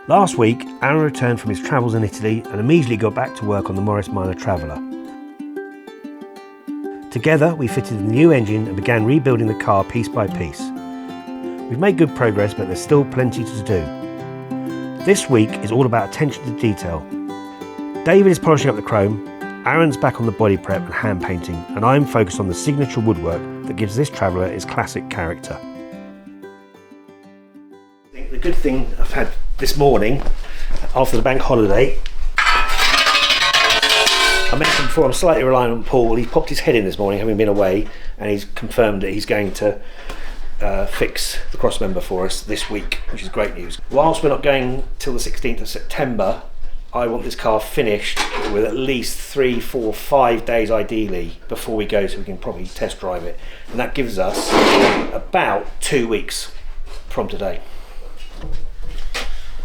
Last week, Arran returned from his travels in Italy and immediately got back to work on the Morris Minor Traveller. Together, we fitted the new engine and began rebuilding the car piece by piece. We've made good progress, but there's still plenty to do. This week is all about attention to detail. David is polishing up the chrome, Arran's back on the body prep and hand painting, and I'm focused on the signature woodwork that gives this Traveller its classic character. The good thing I've had this morning, after the bank holiday, I mentioned before I'm slightly reliant on Paul. He popped his head in this morning, having been away, and he's confirmed that he's going to fix the crossmember for us this week, which is great news. Whilst we're not going till the 16th of September, I want this car finished with at least 3, 4, 5 days ideally before we go, so we can probably test drive it. And that gives us about 2 weeks from today.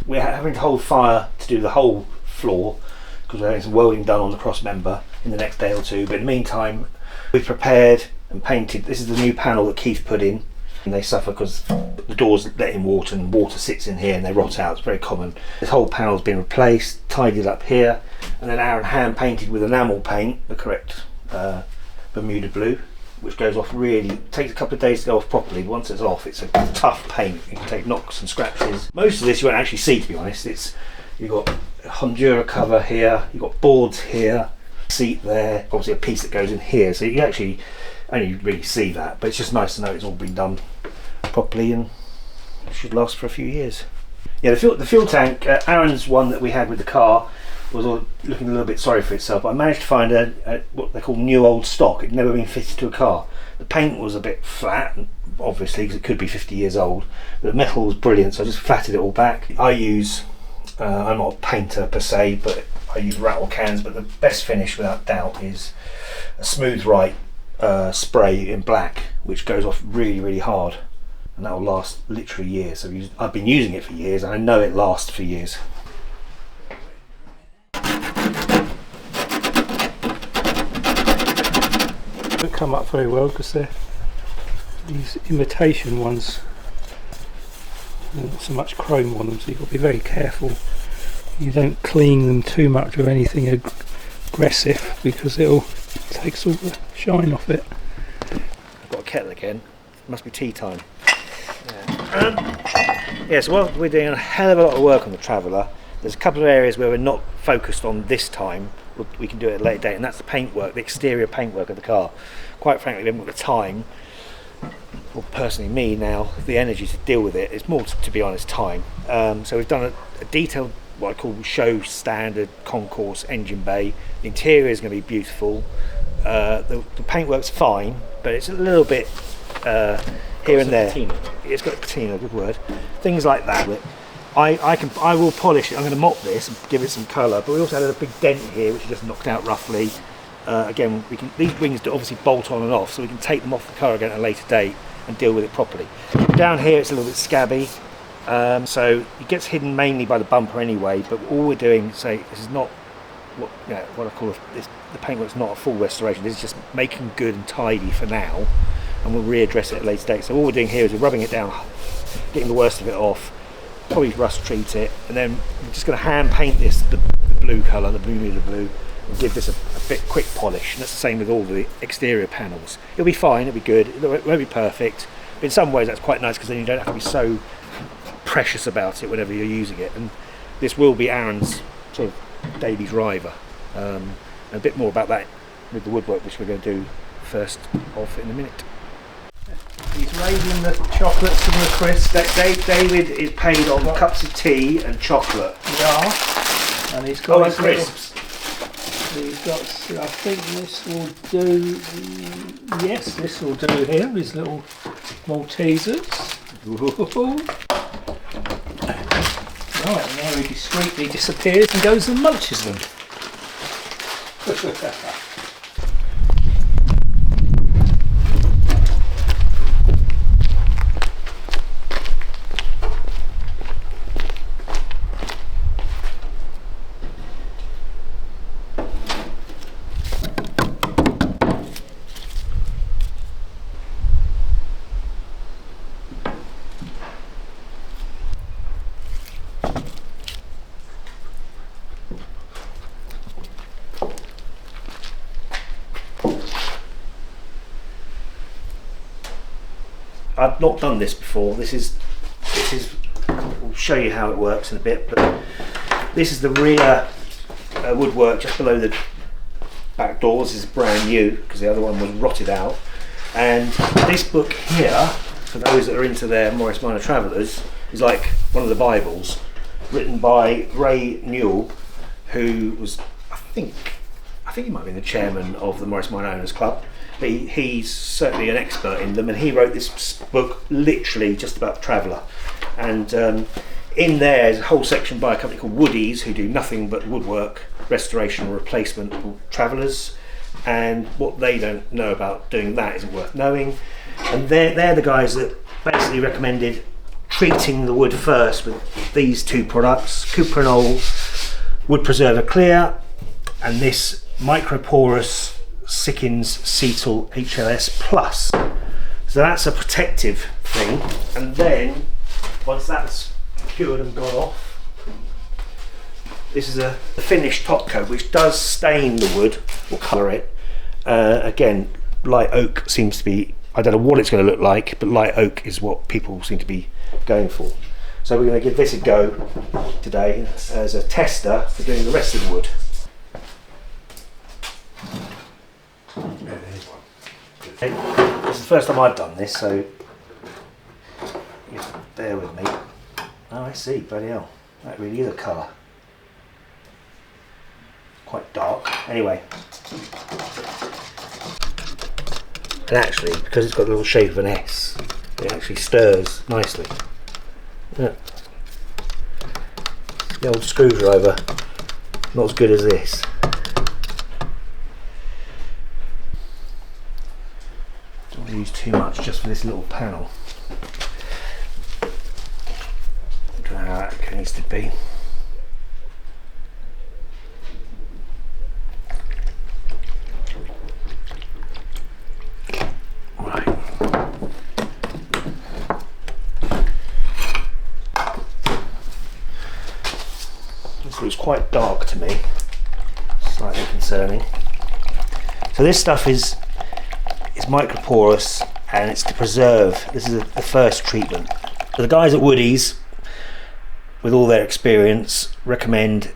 We're having to hold fire to do the whole floor because we're having some welding done on the crossmember in the next day or two. But in the meantime, we've prepared and painted. This is the new panel that Keith put in. And they suffer because the doors let in water and water sits in here and they rot out. It's very common. This whole panel's been replaced, tidied up here, and then Arran hand painted with enamel paint, the correct Bermuda blue, which goes off really, takes a couple of days to go off properly. Once it's off, it's a tough paint. You can take knocks and scratches. Most of this you won't actually see, to be honest. You've got a Honduras cover here, you've got boards here, seat there, obviously a piece that goes in here, so you actually only really see that, but it's just nice to know it's all been done properly and it should last for a few years. Yeah, the fuel tank, Arran's one that we had with the car was looking a little bit sorry for itself, but I managed to find a what they call new old stock. It'd never been fitted to a car. The paint was a bit flat, obviously, because it could be 50 years old, but the metal was brilliant, so I just flatted it all back. I'm not a painter per se, but I use rattle cans, but the best finish without doubt is a Smooth Right spray in black, which goes off really, really hard, and that will last literally years. So I've been using it for years, and I know it lasts for years. Don't come up very well because they're these imitation ones. There's not so much chrome on them, so you've got to be very careful. You don't clean them too much with anything aggressive because it'll takes all the shine off it. I've got a kettle again. Must be tea time. Yeah, so while we're doing a hell of a lot of work on the Traveller, there's a couple of areas where we're not focused on this time. We can do it at a later date, and that's the paintwork, the exterior paintwork of the car. Quite frankly, we haven't got the time, or personally me now, the energy to deal with it. It's more, to be honest, time. So we've done a detailed, what I call show standard concourse engine bay. The interior is going to be beautiful. The paintwork's fine, but it's a little bit here and there. Patina. It's got patina, good word. Things like that. I will polish it. I'm going to mop this and give it some colour. But we also had a big dent here, which is just knocked out roughly. Again, these wings do obviously bolt on and off, so we can take them off the car again at a later date and deal with it properly. Down here, it's a little bit scabby. So it gets hidden mainly by the bumper anyway. But all we're doing, this is not what I call the paintwork's not a full restoration. This is just making good and tidy for now, and we'll readdress it at a later date. So all we're doing here is we're rubbing it down, getting the worst of it off, probably rust treat it, and then we're just going to hand paint this the blue colour, the Bermuda blue, and give this a bit quick polish. And that's the same with all the exterior panels. It'll be fine, it'll be good, it won't be perfect, but in some ways that's quite nice because then you don't have to be so precious about it whenever you're using it. And this will be Arran's sort of daily driver. A bit more about that with the woodwork, which we're going to do first off in a minute. He's raiding the chocolates and the crisps. David is paid on cups of tea and chocolate. Yeah, and he's got crisps. He's got. I think this will do. Yes, this will do here. His little Maltesers. Right, and now he discreetly disappears and goes and munches them. I've not done this before. This is. We'll show you how it works in a bit, but this is the rear woodwork just below the back doors. Is brand new because the other one was rotted out. And this book here, for those that are into their Morris Minor Travellers, is like one of the Bibles, written by Newell, who was, I think he might have been the chairman of the Morris Minor Owners Club, but he's certainly an expert in them, and he wrote this book literally just about the traveller. And in there is a whole section by a company called Woodies, who do nothing but woodwork, restoration or replacement for travellers, and what they don't know about doing that isn't worth knowing. And they're the guys that basically recommended treating the wood first with these two products, Cuprinol Wood Preserver Clear and this Microporous Sickins Cetal HLS Plus. So that's a protective thing, and then once that's cured and gone off, this is a finished top coat which does stain the wood or colour it. Again, light oak seems to be, I don't know what it's going to look like, but light oak is what people seem to be going for. So we're going to give this a go today as a tester for doing the rest of the wood. Okay. This is the first time I've done this, so you have to bear with me. Oh, I see, bloody hell, that really is a colour. Quite dark. Anyway, and actually, because it's got the little shape of an S, it actually stirs nicely. Yeah. The old screwdriver, not as good as this. Don't want to use too much just for this little panel. I don't know how that needs to be. It's quite dark to me, slightly concerning. So this stuff is microporous, and it's to preserve. This is the first treatment. So the guys at Woodies, with all their experience, recommend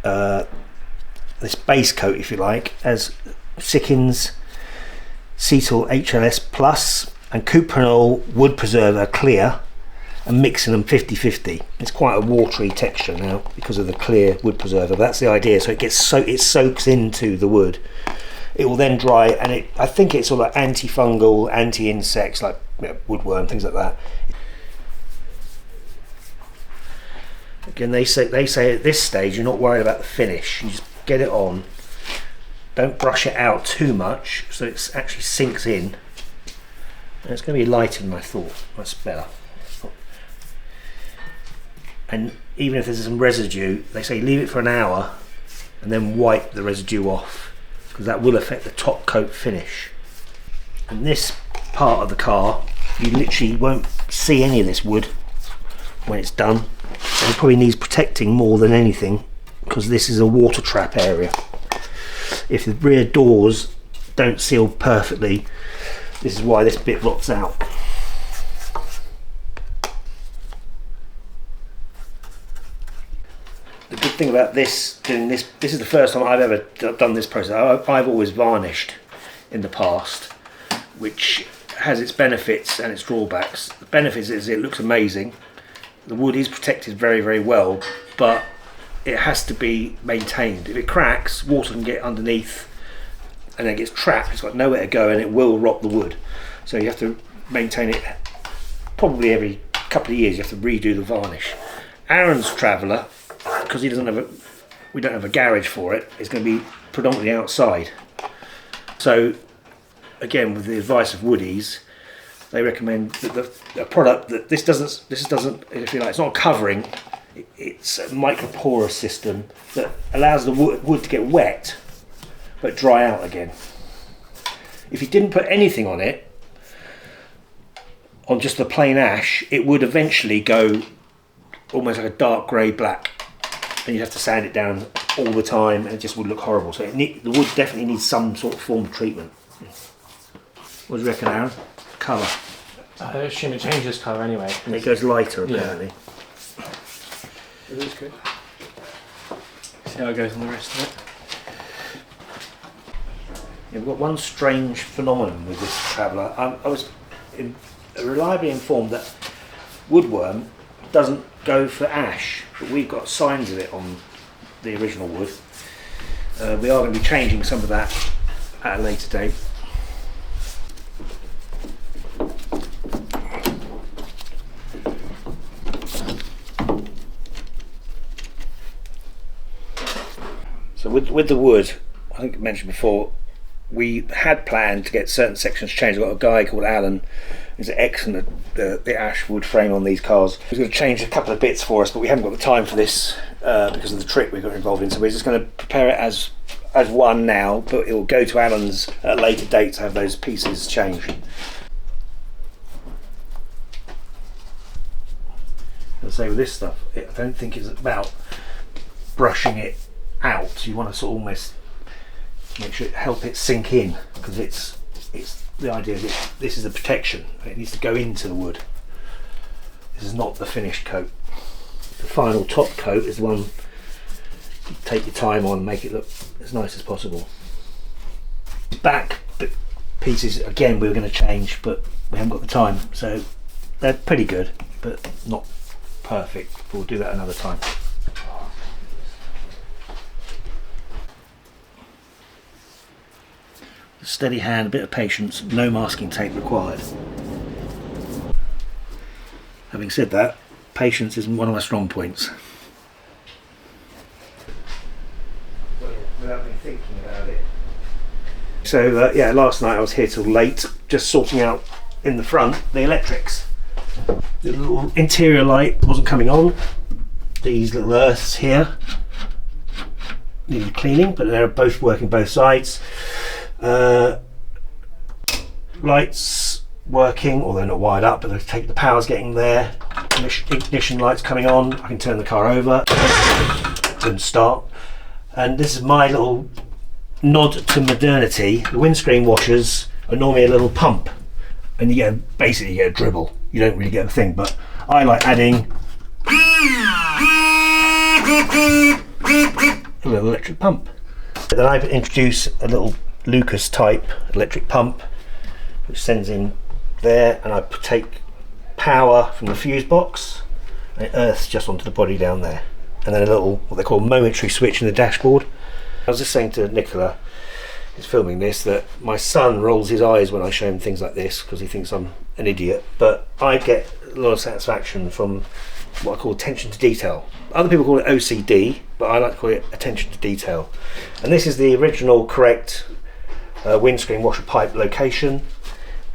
this base coat, if you like, as Sickins Cetal HLS Plus and Cuprinol Wood Preserver Clear, and mixing them 50-50. It's quite a watery texture now because of the clear wood preserver. But that's the idea. So it soaks into the wood. It will then dry, and I think it's all like antifungal, anti-insects, like woodworm, things like that. Again, they say at this stage you're not worried about the finish. You just get it on. Don't brush it out too much, so it actually sinks in. And it's going to be lighter than I thought. That's better. And even if there's some residue, they say leave it for an hour and then wipe the residue off, because that will affect the top coat finish. And this part of the car, you literally won't see any of this wood when it's done. It probably needs protecting more than anything, because this is a water trap area. If the rear doors don't seal perfectly, this is why this bit rots out. The good thing about this is the first time I've ever done this process. I've always varnished in the past, which has its benefits and its drawbacks. The benefits is it looks amazing. The wood is protected very, very well, but it has to be maintained. If it cracks, water can get underneath and then it gets trapped. It's got nowhere to go and it will rot the wood. So you have to maintain it probably every couple of years. You have to redo the varnish. Arran's Traveller, because we don't have a garage for it, is going to be predominantly outside. So again, with the advice of Woodies, they recommend that a product that this doesn't, if you like, it's not a covering, it's a microporous system that allows the wood to get wet but dry out again. If you didn't put anything on it, on just the plain ash, it would eventually go almost like a dark grey black, and you'd have to sand it down all the time and it just would look horrible. So the wood definitely needs some sort of form of treatment. What do you reckon, Arran? Colour. I assume it changes colour anyway. And it goes lighter apparently. It is good. See how it goes on the rest of it. Yeah, we've got one strange phenomenon with this Traveller. I was reliably informed that woodworm doesn't go for ash, but we've got signs of it on the original wood. We are going to be changing some of that at a later date. So with the wood, I think I mentioned before, we had planned to get certain sections changed. I've got a guy called Arran who's excellent at the ash wood frame on these cars. He's going to change a couple of bits for us, but we haven't got the time for this because of the trick we got involved in. So we're just going to prepare it as one now, but it will go to Alan's at a later date to have those pieces changed. I'll say with this stuff, I don't think it's about brushing it out. You want to sort of almost make sure help it sink in, because it's the idea that this is a protection. It needs to go into the wood. This is not the finished coat. The final top coat is the one you take your time on and make it look as nice as possible. Back pieces again we were going to change, but we haven't got the time, so they're pretty good but not perfect. We'll do that another time. Steady hand, a bit of patience, no masking tape required. Having said that, patience isn't one of my strong points. Without me thinking about it. So yeah, last night I was here till late, just sorting out in the front the electrics. The little interior light wasn't coming on. These little earths here needed cleaning, but they're both working both sides. Lights working, or they're not wired up, but the power's getting there. Ignition lights coming on. I can turn the car over and start. And this is my little nod to modernity. The windscreen washers are normally a little pump, and you get basically a dribble. You don't really get a thing, but I like adding a little electric pump. Then I introduce a little Lucas type electric pump which sends in there, and I take power from the fuse box and it earths just onto the body down there, and then a little what they call momentary switch in the dashboard. I was just saying to Nicola, who's filming this, that my son rolls his eyes when I show him things like this because he thinks I'm an idiot, but I get a lot of satisfaction from what I call attention to detail. Other people call it OCD, but I like to call it attention to detail. And this is the original correct windscreen washer pipe location,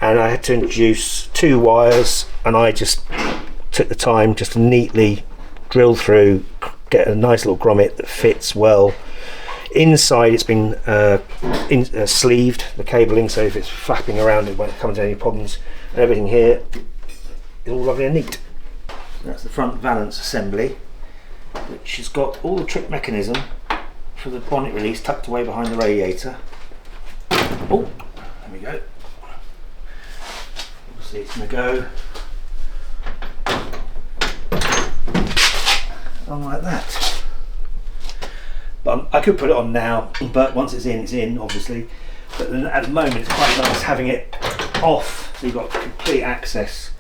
and I had to introduce 2 wires, and I just took the time just to neatly drill through, get a nice little grommet that fits well. Inside it's been sleeved, the cabling, so if it's flapping around it won't come into any problems, and everything here is all lovely and neat. That's the front valance assembly, which has got all the trick mechanism for the bonnet release tucked away behind the radiator. Oh, there we go. Obviously it's going to go on like that. But I could put it on now, but once it's in obviously. But then at the moment it's quite nice having it off, so you've got complete access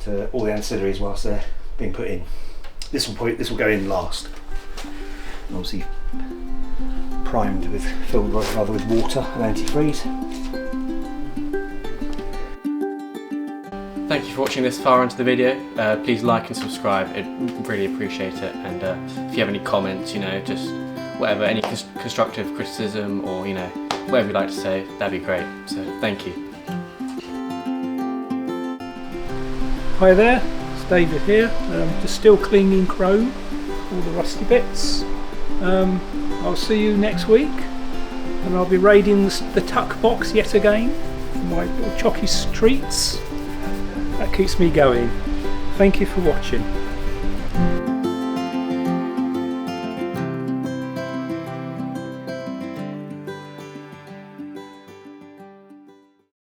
to all the ancillaries whilst they're being put in. This will go in last. And obviously primed with, filled rather with water and antifreeze. Thank you for watching this far into the video. Please like and subscribe. I'd really appreciate it. And if you have any comments, just whatever, any constructive criticism or whatever you'd like to say, that'd be great. So thank you. Hi there, it's David here. Just still cleaning chrome, all the rusty bits. I'll see you next week, and I'll be raiding the tuck box yet again for my little chocky treats. That keeps me going. Thank you for watching.